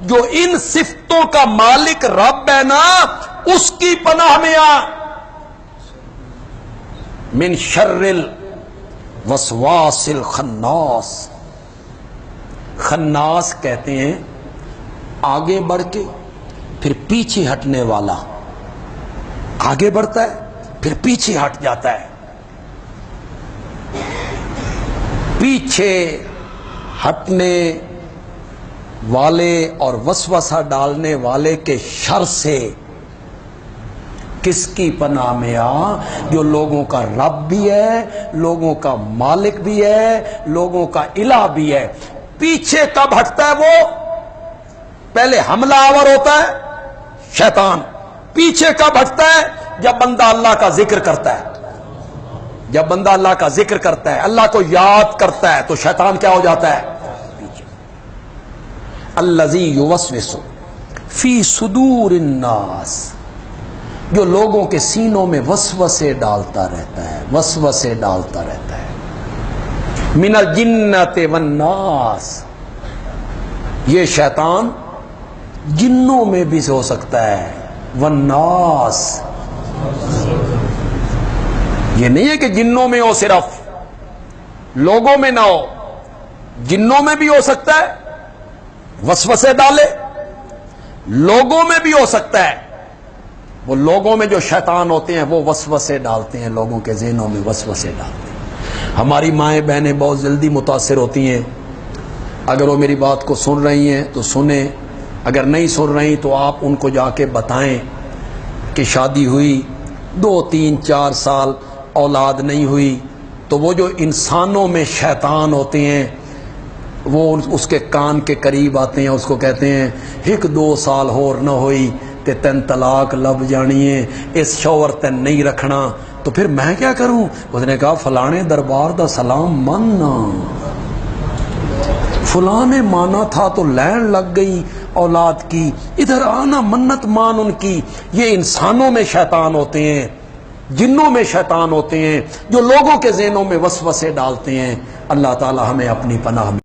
جو ان صفتوں کا مالک رب ہے نا، اس کی پناہ میں آ۔ من شر الوسواس الخناس، خناس کہتے ہیں آگے بڑھ کے پھر پیچھے ہٹنے والا، آگے بڑھتا ہے پھر پیچھے ہٹ جاتا ہے، پیچھے ہٹنے والے اور وسوسہ ڈالنے والے کے شر سے کس کی پناہ میں آ؟ جو لوگوں کا رب بھی ہے، لوگوں کا مالک بھی ہے، لوگوں کا الہ بھی ہے۔ پیچھے کب ہٹتا ہے وہ؟ پہلے حملہ آور ہوتا ہے شیطان، پیچھے کب ہٹتا ہے؟ جب بندہ اللہ کا ذکر کرتا ہے، جب بندہ اللہ کا ذکر کرتا ہے، اللہ کو یاد کرتا ہے، تو شیطان کیا ہو جاتا ہے؟ پیچھے۔ الذی یوسوس فی صدور الناس، جو لوگوں کے سینوں میں وسوسے ڈالتا رہتا ہے، وسوسے ڈالتا رہتا ہے۔ من الجنۃ والناس، یہ شیطان جنوں میں بھی ہو سکتا ہے، والناس، یہ نہیں ہے کہ جنوں میں ہو صرف، لوگوں میں نہ ہو، جنوں میں بھی ہو سکتا ہے وسوسے ڈالے، لوگوں میں بھی ہو سکتا ہے۔ وہ لوگوں میں جو شیطان ہوتے ہیں وہ وسوسے ڈالتے ہیں، لوگوں کے ذہنوں میں وسوسے ڈالتے ہیں۔ ہماری مائیں بہنیں بہت جلدی متاثر ہوتی ہیں، اگر وہ میری بات کو سن رہی ہیں تو سنیں، اگر نہیں سن رہی تو آپ ان کو جا کے بتائیں کہ شادی ہوئی 2 3 4 سال اولاد نہیں ہوئی، تو وہ جو انسانوں میں شیطان ہوتے ہیں وہ اس کے کان کے قریب آتے ہیں، اس کو کہتے ہیں 1 2 سال ہور نہ ہوئی تے تین طلاق لب جانی ہے، اس شوہر تین نہیں رکھنا، تو پھر میں کیا کروں؟ اس نے کہا فلانے دربار دا سلام ماننا، فلاں نے مانا تھا تو لین لگ گئی اولاد کی، ادھر آنا منت مان ان کی۔ یہ انسانوں میں شیطان ہوتے ہیں، جنوں میں شیطان ہوتے ہیں، جو لوگوں کے ذہنوں میں وسوسے ڈالتے ہیں۔ اللہ تعالی ہمیں اپنی پناہ میں